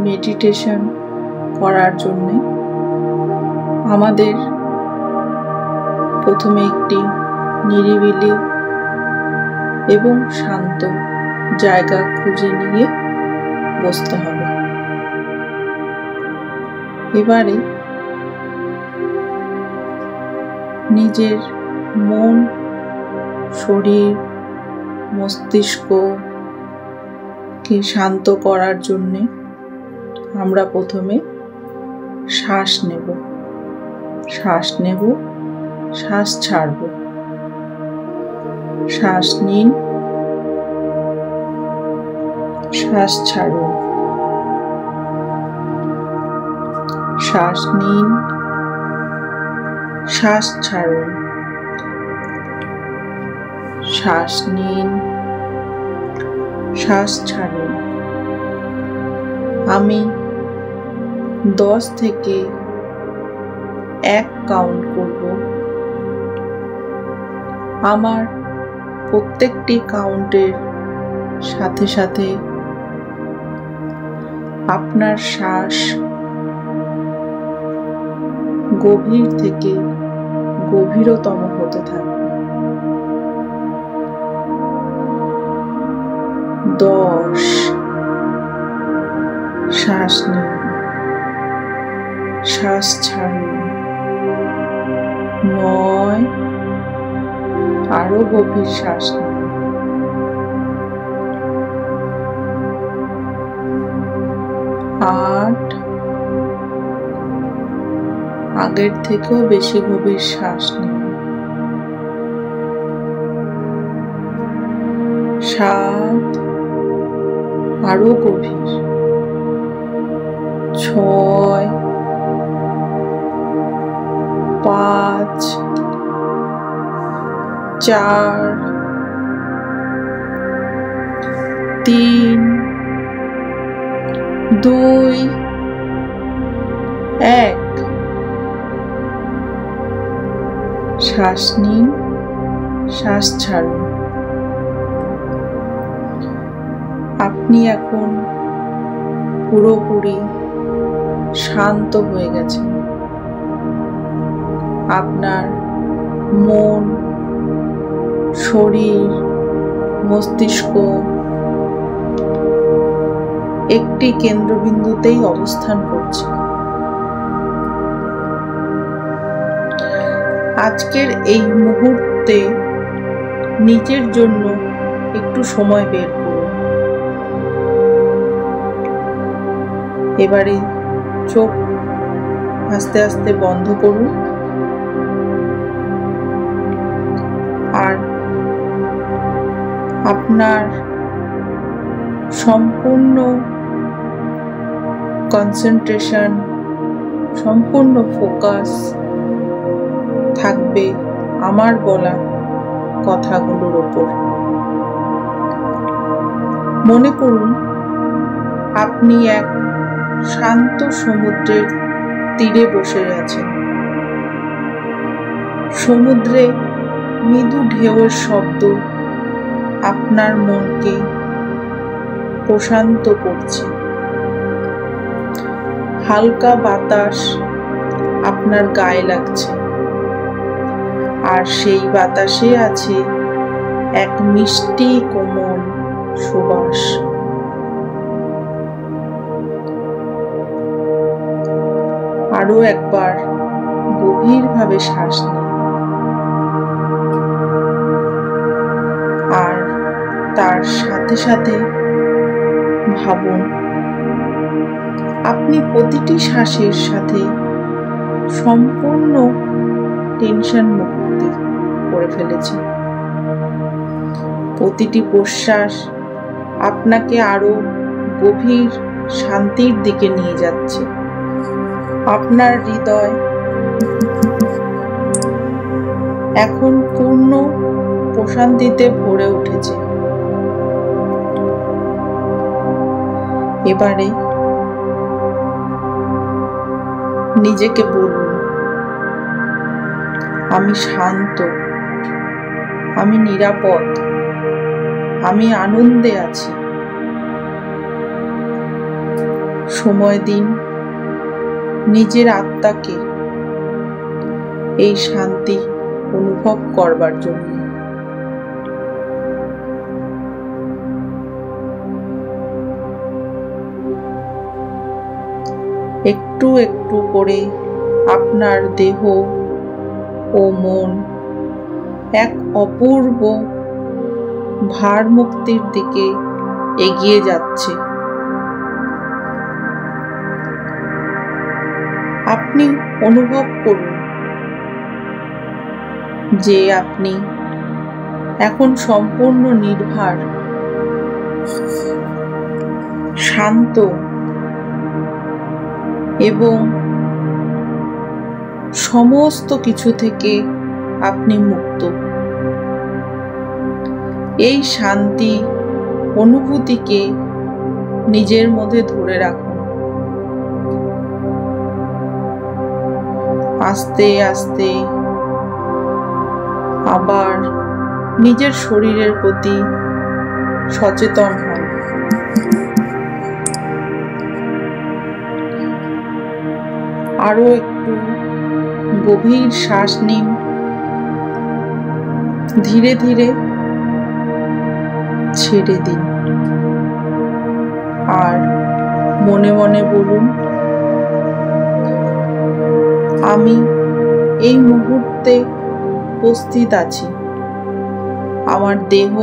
Meditation করার জন্য আমাদের প্রথমে একটি নিরিবিলি এবং শান্ত জায়গা খুঁজে নিয়ে বসতে হবে। এবারে নিজের মন, শরীর, মস্তিষ্ককে শান্ত করার জন্যে আমরা প্রথমে শ্বাস নেব, শ্বাস ছাড়ব। শ্বাস নিন, শ্বাস ছাড়ুন, শ্বাস নিন, শ্বাস ছাড়ুন, শ্বাস নিন, শ্বাস ছাড়ুন। আমি 10 থেকে 1 কাউন্ট করব। আমার প্রত্যেকটি কাউন্টের সাথে সাথে আপনার শ্বাস গভীর থেকে গভীরতম হতে থাকবে। 10, শ্বাস নিন, শ্বাস ছাড়ুন। 9, আরো গভীর শ্বাস নিন। 8, আগের থেকেও বেশি গভীর শ্বাস নিন। 7, আরো গভীর। 6, 5, 4, 3, 2, 1। শ্বাস নিন, শ্বাস ছাড়ুন। আপনি এখন পুরোপুরি শান্ত হয়ে গেছেন। আপনার মন, শরীর, মস্তিষ্ক একটি কেন্দ্রবিন্দুতেই অবস্থান করছে। আজকের এই মুহূর্তে নিজের জন্য একটু সময় বের করুন। এবারে চোখ আস্তে আস্তে বন্ধ করুন আর আপনার সম্পূর্ণ কনসেন্ট্রেশন, সম্পূর্ণ ফোকাস থাকবে আমার বলা কথাগুলোর উপর। মনে করুন আপনি এক শান্ত সমুদ্রের তীরে বসে আছেন। সমুদ্রে মৃদু ঢেউয়ের শব্দ আপনার মনকে প্রশান্ত করছে। হালকা বাতাস আপনার গায়ে লাগছে আর সেই বাতাসে আছে এক মিষ্টি কোমল সুবাস। আরো একবার গভীরভাবে শ্বাস নিন আর তার সাথে সাথে ভাবুন আপনি প্রতিটি শ্বাসের সাথে সম্পূর্ণ টেনশন মুক্তি করে ফেলেছেন। প্রতিটি প্রশ্বাস আপনাকে আরো গভীর শান্তির দিকে নিয়ে যাচ্ছে। আপনার হৃদয় এখন পূর্ণ প্রশান্তিতে ভরে উঠেছে। এবারে নিজেকে বলুন, আমি শান্ত, আমি নিরাপদ, আমি আনন্দে আছি। সময় দিন নিজের আত্মাকে এই শান্তি অনুভব করবার জন্য। একটু একটু করে আপনার দেহ ও মন এক অপূর্ব ভারমুক্তির দিকে এগিয়ে যাচ্ছে। আপনি অনুভব করুন যে আপনি এখন সম্পূর্ণ নির্ভার, শান্ত এবং সমস্ত কিছু থেকে আপনি মুক্ত। এই শান্তি অনুভূতিকে নিজের মধ্যে ধরে রাখুন। আস্তে আস্তে আবার নিজের শরীরের প্রতি সচেতন হন। আরো একটু গভীর শ্বাস নিন। ধীরে ধীরে ছেড়ে দিন আর মনে মনে বলুন, আমি এই মুহূর্তে উপস্থিত আছি। আমার দেহ,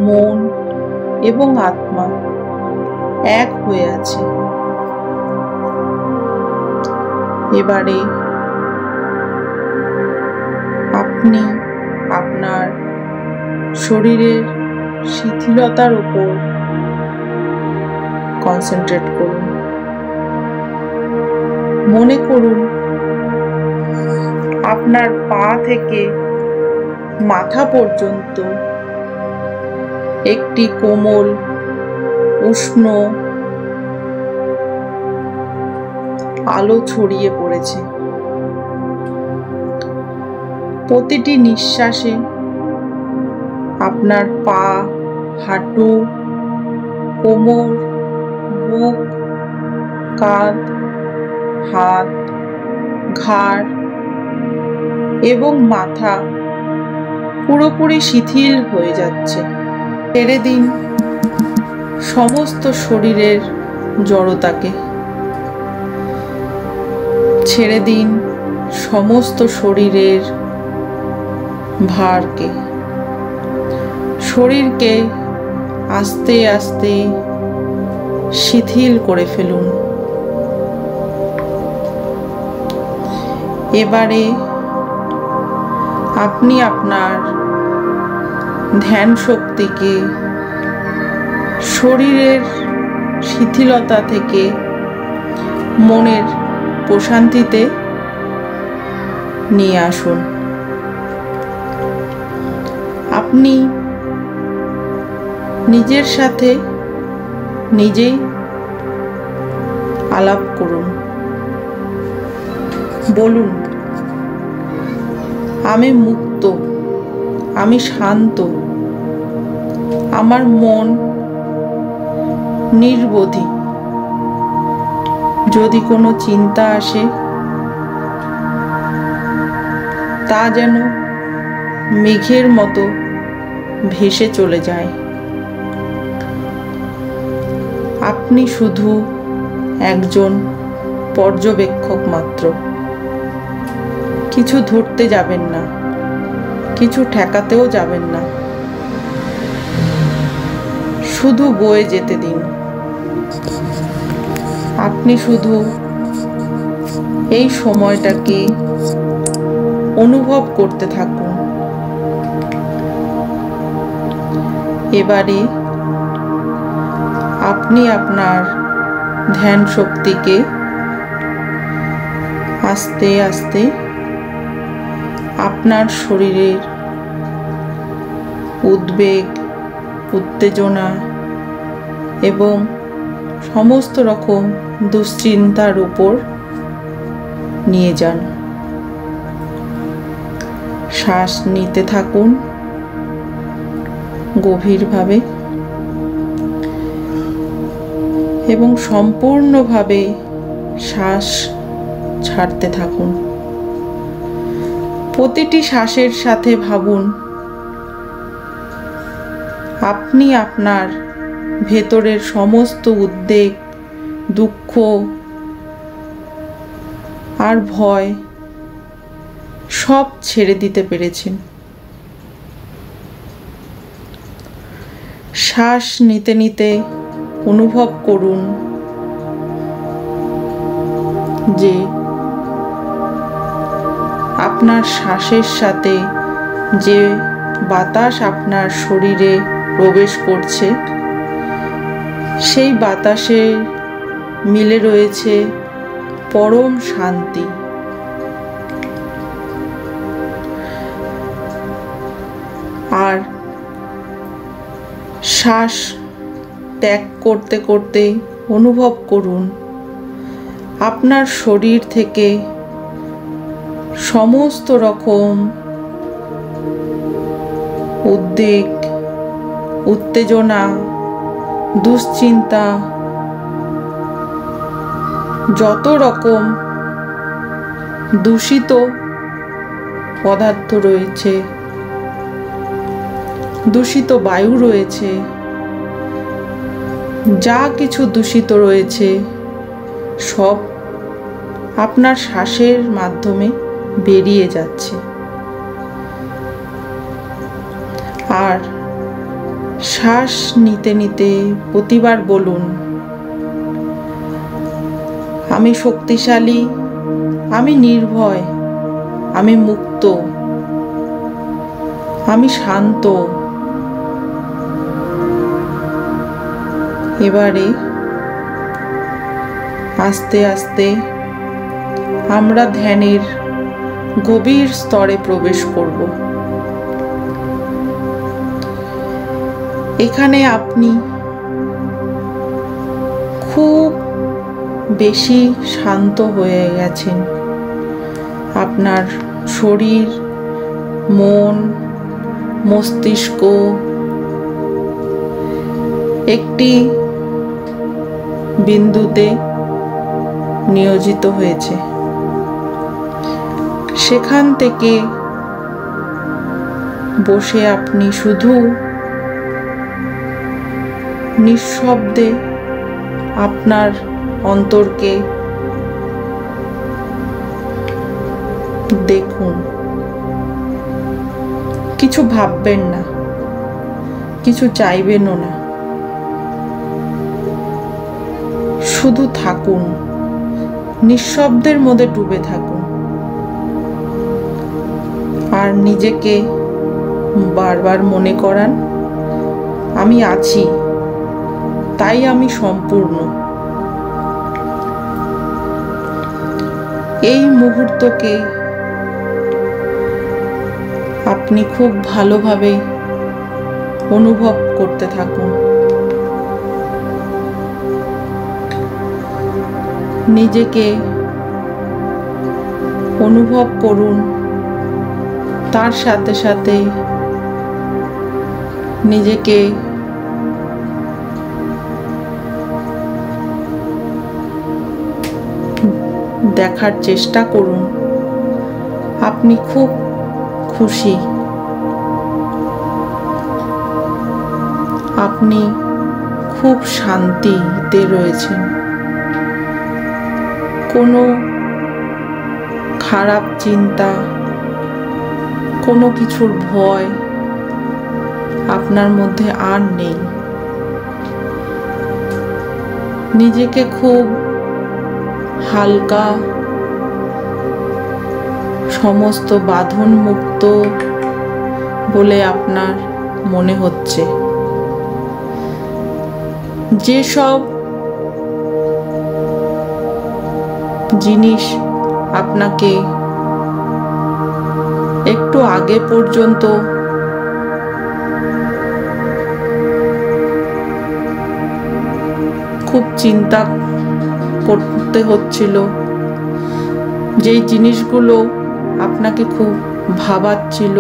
মন এবং আত্মা এক হয়ে আছে। এবারে আপনি আপনার শরীরের শিথিলতার উপর কনসেন্ট্রেট করুন। মনে করুন আপনার পা থেকে মাথা পর্যন্ত একটি কোমল, উষ্ণ আলো ছড়িয়ে পড়েছে। প্রতিটি নিঃশ্বাসে আপনার পা, হাঁটু, কোমর, বুক, কাঁধ, হাত, ঘাড় এবং মাথা পুরোপুরি শিথিল হয়ে যাচ্ছে। ছেড়ে দিন সমস্ত শরীরের জড়তাকে। ছেড়ে দিন সমস্ত শরীরের ভারকে। শরীরকে আস্তে আস্তে শিথিল করে ফেলুন। এবারে আপনি আপনার ধ্যান শক্তিকে শরীরের শিথিলতা থেকে মনের প্রশান্তিতে নিয়ে আসুন। আপনি নিজের সাথে নিজেই আলাপ করুন। বলুন, আমি মুক্ত, আমি শান্ত, আমার মন নির্বোধী। যদি কোনো চিন্তা আসে তা যেন মেঘের মতো ভেসে চলে যায়। আপনি শুধু একজন পর্যবেক্ষক মাত্র। কিছু ধরতে যাবেন না, কিছু ঠেকাতেও যাবেন না। শুধু বয়ে যেতে দিন। আপনি শুধু এই সময়টাকে অনুভব করতে থাকুন। এবারে আপনি আপনার ধ্যান শক্তিকে আস্তে আস্তে আপনার শরীরের উদ্বেগ, উত্তেজনা এবং সমস্ত রকম দুশ্চিন্তার উপর নিয়ে যান। শ্বাস নিতে থাকুন গভীরভাবে এবং সম্পূর্ণভাবে শ্বাস ছাড়তে থাকুন। প্রতিটি শ্বাসের সাথে ভাবুন আপনি আপনার ভেতরের সমস্ত উদ্বেগ, দুঃখ আর ভয় সব ছেড়ে দিতে পেরেছেন। শ্বাস নিতে নিতে অনুভব করুন যে আপনার শ্বাসের সাথে যে বাতাস আপনার শরীরে প্রবেশ করছে, সেই বাতাসে মিলে রয়েছে পরম শান্তি। আর শ্বাস ত্যাগ করতে করতে অনুভব করুন আপনার শরীর থেকে সমস্ত রকম উদ্বেগ, উত্তেজনা, দুশ্চিন্তা, যত রকম দূষিত পদার্থ রয়েছে, দূষিত বায়ু রয়েছে, যা কিছু দূষিত রয়েছে সব আপনার শ্বাসের মাধ্যমে বেরিয়ে যাচ্ছে। আর শ্বাস নিতে নিতে প্রতিবার বলুন আমি শক্তিশালী, আমি নির্ভয়, আমি মুক্ত, আমি শান্ত। এবারে আস্তে আস্তে আমরা ধ্যানের গভীর স্তরে প্রবেশ করব। এখানে আপনি খুব বেশি শান্ত হয়ে গেছেন। আপনার শরীর, মন, মস্তিষ্ক একটি বিন্দুতে নিয়োজিত হয়েছে। সেখান থেকে বসে আপনি শুধু নিঃশব্দে আপনার অন্তরকে দেখুন। কিছু ভাববেন না, কিছু চাইবেনও না, শুধু থাকুন, নিঃশব্দের মধ্যে ডুবে থাকুন। আর নিজেকে বারবার মনে করান আমি আছি, তাই আমি সম্পূর্ণ। এই মুহূর্তকে আপনি খুব ভালোভাবে অনুভব করতে থাকুন। নিজেকে অনুভব করুন, তার সাথে সাথে নিজেকে দেখার চেষ্টা করুন আপনি খুব খুশি, আপনি খুব শান্তিতে রয়েছেন। কোনো খারাপ চিন্তা, কোনো কিছুর ভয় আপনার মধ্যে আর নেই। নিজেকে খুব হালকা, সমস্ত বাঁধন মুক্ত বলে আপনার মনে হচ্ছে। যেসব জিনিস আপনাকে একটু আগে পর্যন্ত খুব চিন্তা করতে হচ্ছিল, যেই জিনিসগুলো আপনাকে খুব ভাবাচ্ছিল,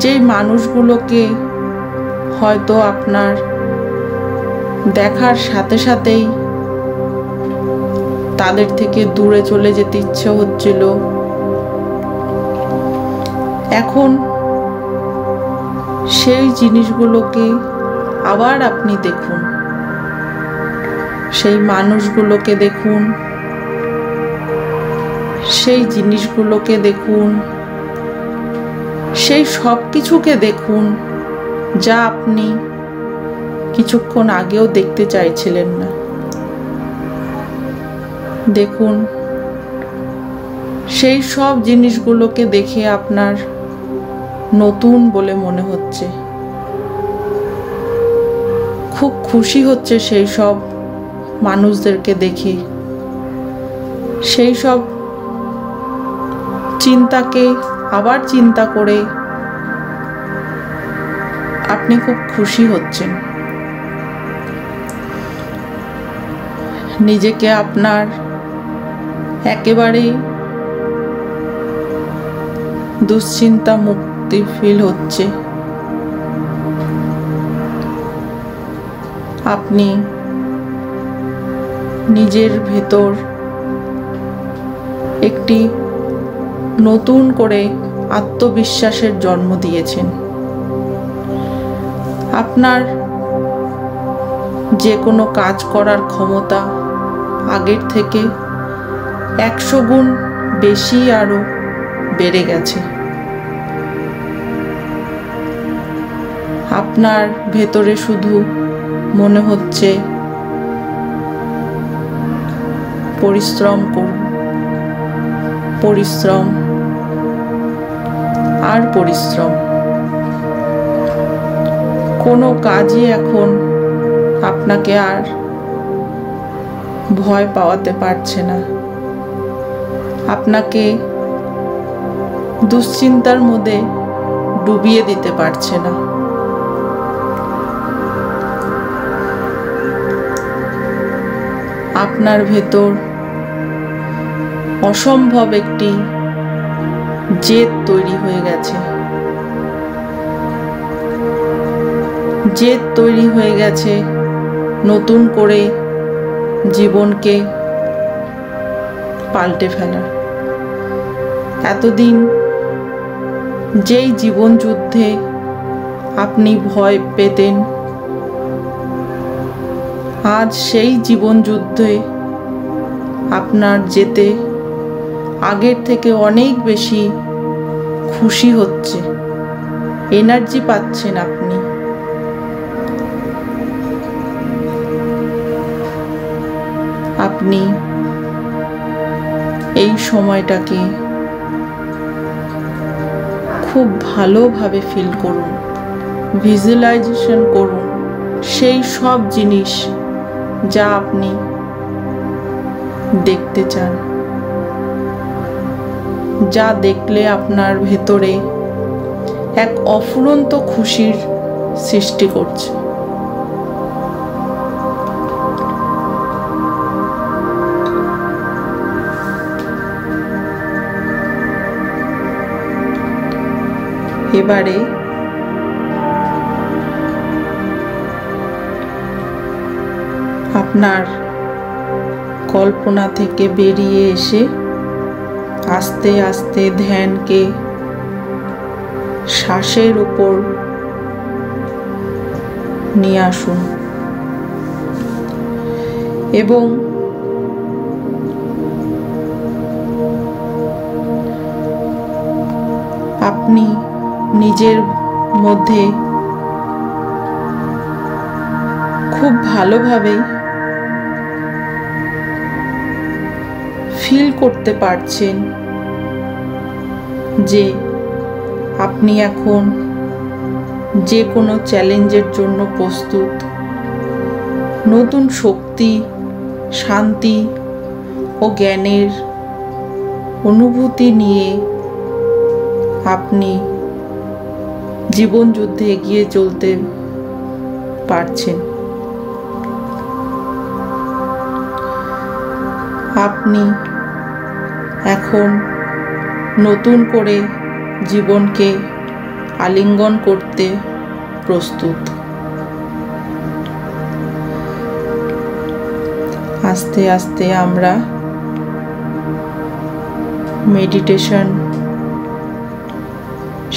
যেই মানুষগুলোকে হয়তো আপনার দেখার সাথে সাথেই তাদের থেকে দূরে চলে যেতে ইচ্ছে হচ্ছিল, এখন সেই জিনিসগুলোকে আবার আপনি দেখুন, সেই মানুষগুলোকে দেখুন, সেই জিনিসগুলোকে দেখুন, সেই সব কিছুকে দেখুন যা আপনি কিছুক্ষণ আগেও দেখতে চাইছিলেন না। দেখুন, সেই সব জিনিসগুলোকে দেখে আপনার নতুন বলে মনে হচ্ছে, খুব খুশি হচ্ছে সেই সব মানুষদেরকে দেখে। সেই সব চিন্তাকে আবার চিন্তা করে আপনি খুব খুশি হচ্ছেন। নিজেকে আপনার একেবারে দুশ্চিন্তা মুক্তি ফিল হচ্ছে। আপনি নিজের ভেতর একটি নতুন করে আত্মবিশ্বাসের জন্ম দিয়েছেন। আপনার যে কোনো কাজ করার ক্ষমতা আগের থেকে 100 গুণ বেশি আরো বেড়ে গেছে। আপনার ভেতরে শুধু মনে হচ্ছে পরিশ্রম করুন, পরিশ্রম আর পরিশ্রম। কোনো কাজই এখন আপনাকে আর ভয় পাওয়াতে পারছে না, আপনাকে দুশ্চিন্তার মধ্যে ডুবিয়ে দিতে পারছে না। আপনার ভেতর অসম্ভব একটি জেদ তৈরি হয়ে গেছে, জেদ তৈরি হয়ে গেছে নতুন করে জীবনকে পাল্টে ফেলার। এতদিন যেই জীবন যুদ্ধে আপনি ভয় পেতেন, আজ সেই জীবন যুদ্ধে আপনার যেতে আগের থেকে অনেক বেশি খুশি হচ্ছে, এনার্জি পাচ্ছেন আপনি। আপনি এই সময়টাকে খুব ভালোভাবে ফিল করুন, ভিজুয়ালাইজেশন করুন সেই সব জিনিস যা আপনি দেখতে চান, যা দেখলে আপনার ভেতরে এক অফুরন্ত খুশির সৃষ্টি করছে। এবারে আপনার কল্পনা থেকে বেরিয়ে এসে আস্তে আস্তে ধ্যানকে শ্বাসের উপর নিয়ে আসুন এবং আপনি নিজের মধ্যে খুব ভালোভাবে ফিল করতে পারছেন যে আপনি এখন যে কোনো চ্যালেঞ্জের জন্য প্রস্তুত। নতুন শক্তি, শান্তি ও জ্ঞানের অনুভূতি নিয়ে আপনি জীবন যুদ্ধে এগিয়ে চলতে পারছেন। আপনি এখন নতুন করে জীবনকে আলিঙ্গন করতে প্রস্তুত। আস্তে আস্তে আমরা মেডিটেশন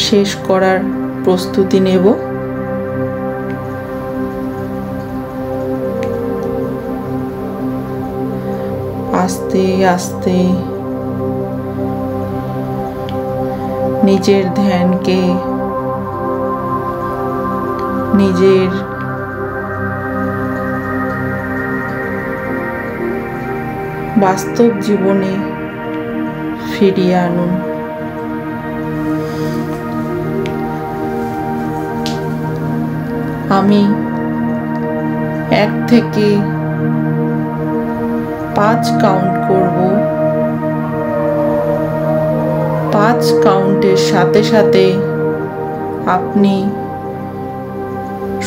শেষ করার প্রস্তুতি নেব। আস্তে আস্তে নিজের ধ্যানকে নিজের বাস্তব জীবনে ফিরিয়ে আনুন। আমি 1 থেকে 5 কাউন্ট করব। 5 কাউন্টের সাথে সাথে আপনি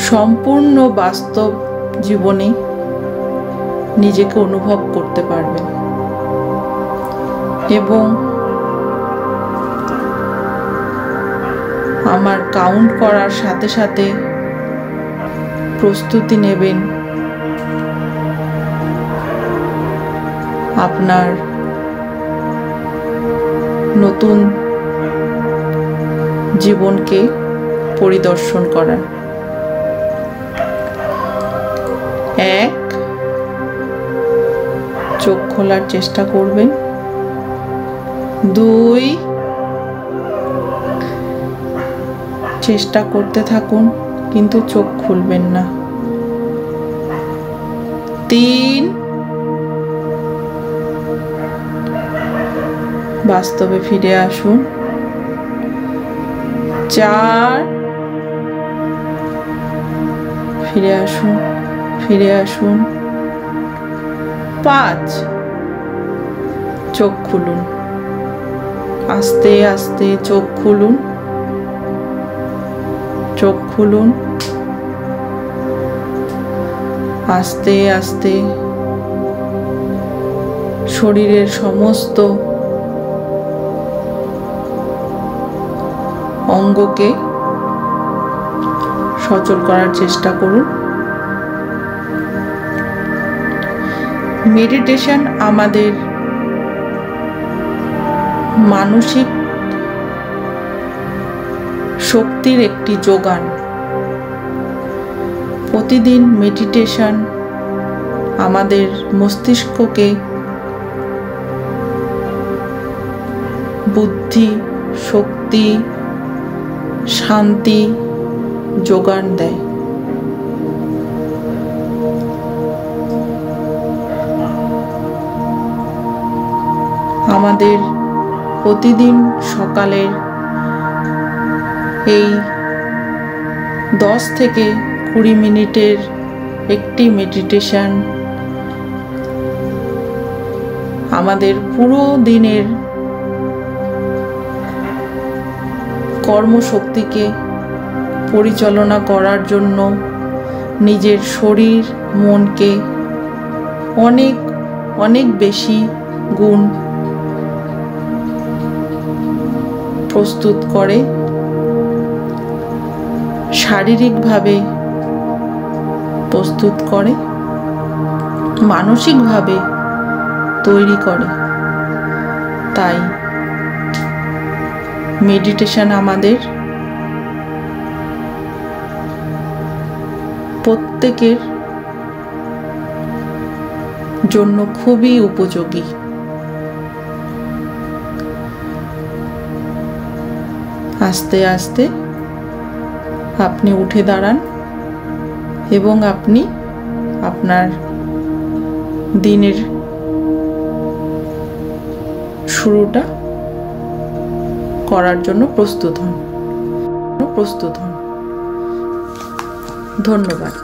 সম্পূর্ণ বাস্তব জীবনে নিজেকে অনুভব করতে পারবেন এবং আমার কাউন্ট করার সাথে সাথে প্রস্তুতি নেবেন আপনার নতুন জীবনকে পরিদর্শন করার। 1, চোখ খোলার চেষ্টা করবেন। 2, চেষ্টা করতে থাকুন কিন্তু চোখ খুলবেন না। 3, বাস্তবে ফিরে আসুন। 4, ফিরে আসুন, ফিরে আসুন। 5, চোখ খুলুন। আস্তে আস্তে চোখ খুলুন, চোখ খুলুন। আস্তে আস্তে শরীরের সমস্ত অঙ্গকে সচল করার চেষ্টা করুন। মেডিটেশন আমাদের মানসিক শক্তির একটি যোগান। প্রতিদিন মেডিটেশন আমাদের মস্তিষ্ককে বুদ্ধি, শক্তি, শান্তি যোগান দেয়। আমাদের প্রতিদিন সকালের এই 10 থেকে 20 মিনিটের একটি মেডিটেশন আমাদের পুরো দিনের কর্মশক্তিকে পরিচালনা করার জন্য নিজের শরীর মনকে অনেক অনেক বেশি গুণ প্রস্তুত করে, শারীরিকভাবে প্রস্তুত করে, মানসিকভাবে তৈরি করে। তাই মেডিটেশন আমাদের প্রত্যেকের জন্য খুবই উপযোগী। আস্তে আস্তে আপনি উঠে দাঁড়ান এবং আপনি আপনার দিনের শুরুটা করার জন্য প্রস্তুত হন। ধন্যবাদ।